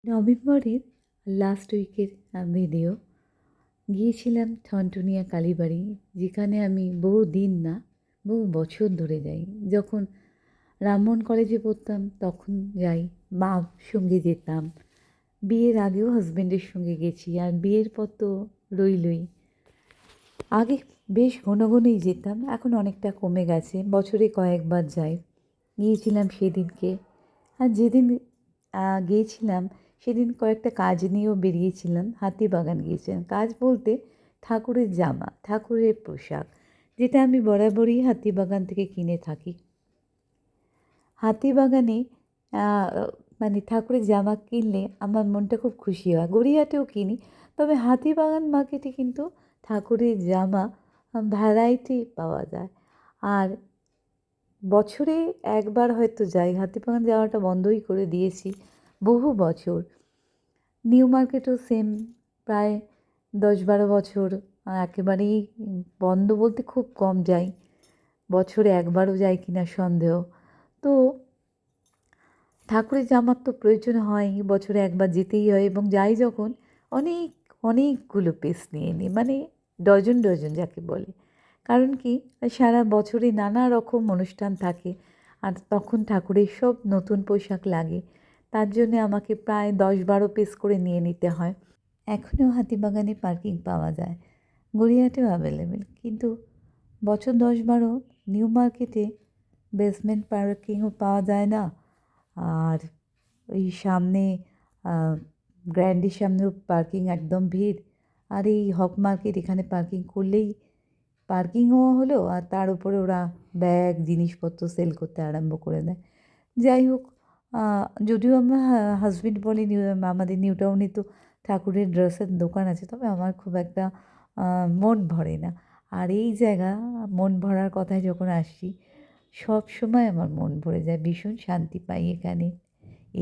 নভেম্বরের last উইকের video. গিয়েছিলাম ঠনঠনিয়া কালীবাড়ি, যেখানে আমি বহু দিন না বহু বছর ধরে যাই। যখন রামমোহন কলেজে পড়তাম তখন যাই, মার সঙ্গে যেতাম। বিয়ের আগেও হাজব্যান্ডের সঙ্গে গেছি, আর বিয়ের পর তো রইলই। আগে বেশ ঘন ঘনই যেতাম, এখন অনেকটা কমে গেছে, বছরে কয়েকবার যাই। গিয়েছিলাম সেদিনকে। আর যেদিন গিয়েছিলাম সেদিন কয়েকটা কাজ নিয়েও বেরিয়েছিলাম। হাতিবাগান গিয়েছিলাম, কাজ বলতে ঠাকুরের জামা, ঠাকুরের পোশাক, যেটা আমি বরাবরই হাতিবাগান থেকে কিনে থাকি। হাতিবাগানে মানে ঠাকুরের জামা কিনলে আমার মনটা খুব খুশি হয়। গড়িয়াহাটেও কিনি, তবে হাতিবাগান মার্কেটে কিন্তু ঠাকুরের জামা ভ্যারাইটি পাওয়া যায়। আর বছরে একবার হয়তো যাই, হাতিবাগান যাওয়াটা বন্ধই করে দিয়েছি বহু বছর। নিউ মার্কেটও সেম, প্রায় 10-12 বছর একেবারেই বন্ধ বলতে খুব কম যাই, বছরে একবারও যাই কিনা সন্দেহ। তো ঠাকুরের জামার তো প্রয়োজন হয়, বছরে একবার যেতেই হয়, এবং যাই যখন অনেক অনেকগুলো পিস নিয়ে নিই, মানে ডজন ডজন যাকে বলে। কারণ কি, সারা বছরে নানা রকম অনুষ্ঠান থাকে, আর তখন ঠাকুরের সব নতুন পোশাক লাগে। তার জন্যে আমাকে প্রায় 10-12 পিস করে নিয়ে নিতে হয়। এখনও হাতিবাগানে পার্কিং পাওয়া যায়, গড়িয়াহাটেও অ্যাভেলেবেল, কিন্তু বছর 10-12 নিউ মার্কেটে বেসমেন্ট পার্কিংও পাওয়া যায় না। আর ওই সামনে গ্র্যান্ডের সামনেও পার্কিং একদম ভিড়। আর এই হক মার্কেট, এখানে পার্কিং করলেই পার্কিংও হলো, আর তার উপরে ওরা ব্যাগ জিনিসপত্র সেল করতে আরম্ভ করে দেয়। যাই হোক, যদিও আমার হাজব্যান্ড বলে আমাদের নিউ টাউনে তো ঠাকুরের ড্রেসের দোকান আছে, তবে আমার খুব একটা মন ভরে না। আর এই জায়গা, মন ভরার কথায় যখন আসছি, সব সময় আমার মন ভরে যায়, ভীষণ শান্তি পাই এখানে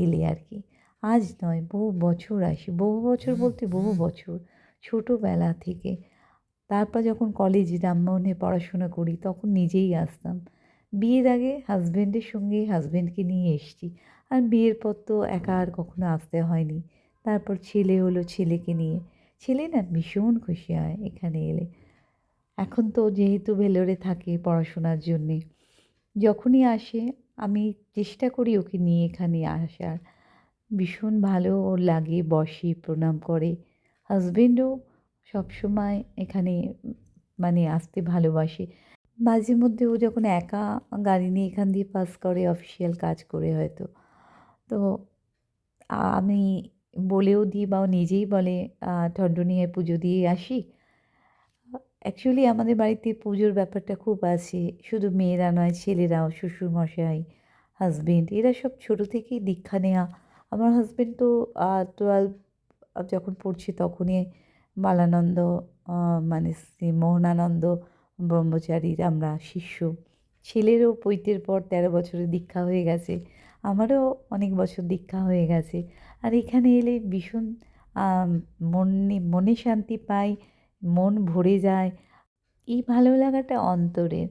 এলে আর কি। আজ নয়, বহু বছর আসি, বহু বছর বলতে বহু বছর, ছোটোবেলা থেকে। তারপর যখন কলেজ রামমোহনে পড়াশোনা করি তখন নিজেই আসতাম। বিয়ের আগে হাজব্যান্ডের সঙ্গে হাজব্যান্ডকে নিয়ে এসেছি, আর বিয়ের পর তো একা আর কখনো আসতে হয়নি। তারপর ছেলে হলো, ছেলেকে নিয়ে, ছেলে না ভীষণ খুশি হয় এখানে এলে। এখন তো যেহেতু ভেলোরে থাকে পড়াশোনার জন্যে, যখনই আসে আমি চেষ্টা করি ওকে নিয়ে এখানে আসার। ভীষণ ভালো ওর লাগে, বসে প্রণাম করে। হাজবেন্ডও সবসময় এখানে মানে আসতে ভালোবাসে। মাঝে মধ্যে ও যখন একা গাড়ি নিয়ে এখান দিয়ে পাস করে, অফিসিয়াল কাজ করে হয়তো, তো আমি বলেও দিই বা ও নিজেই বলে, ঠনঠনিয়ায় পুজো দিয়ে আসি। অ্যাকচুয়ালি আমাদের বাড়িতে পুজোর ব্যাপারটা খুব আছে, শুধু মেয়েরা নয়, ছেলেরাও, শ্বশুরমশাই, হাজবেন্ড, এরা সব ছোটো থেকেই দীক্ষা নেওয়া। আমার হাজবেন্ড তো 12 যখন পড়ছে তখনই বালানন্দ, মানে শ্রী মোহনানন্দ ব্রহ্মচারীর আমরা শিষ্য। ছেলেরও পৈতের পর 13 বছরের দীক্ষা হয়ে গেছে, আমারও অনেক বছর দীক্ষা হয়ে গেছে। আর এখানে এলে ভীষণ মনে শান্তি পাই, মন ভরে যায়, এই ভালো লাগাটা অন্তরের।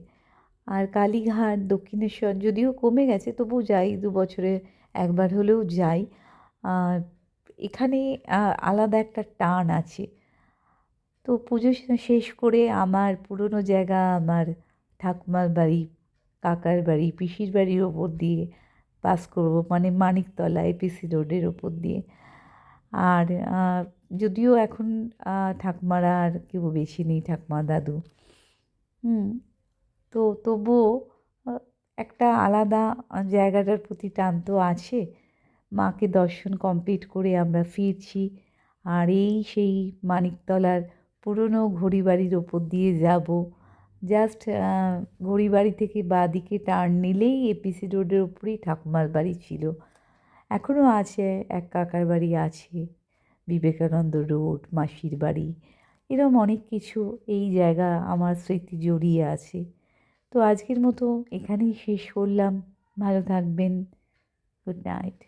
আর কালীঘাট, দক্ষিণেশ্বর যদিও কমে গেছে, তবু যাই, 2 বছরে একবার হলেও যাই। আর এখানে আলাদা একটা টান আছে। তো পুজো শেষ করে আমার পুরনো জায়গা, আমার ঠাকুমার বাড়ি, কাকার বাড়ি, পিসির বাড়ির ওপর দিয়ে পাস করবো, মানে মানিকতলা এপিসি রোডের ওপর দিয়ে। আর যদিও এখন ঠাকুমারা আর কেউ বেশি নেই, ঠাকুমা দাদু, তো তবুও একটা আলাদা জায়গাটার প্রতি টান তো আছে। মাকে দর্শন কমপ্লিট করে আমরা ফিরছি, আর এই সেই মানিকতলার পুরনো ঘড়িবাড়ির ওপর দিয়ে যাব। জাস্ট ঘড়িবাড়ি থেকে বাঁদিকে টার্ন নিলেই এপিসি রোডের ওপরেই ঠাকুমার বাড়ি ছিল। এখনও আছে, এক কাকার বাড়ি আছে, বিবেকানন্দ রোড, মাসির বাড়ি, এরকম অনেক কিছু এই জায়গা আমার স্মৃতি জড়িয়ে আছে। তো আজকের মতো এখানেই শেষ করলাম। ভালো থাকবেন। Good night.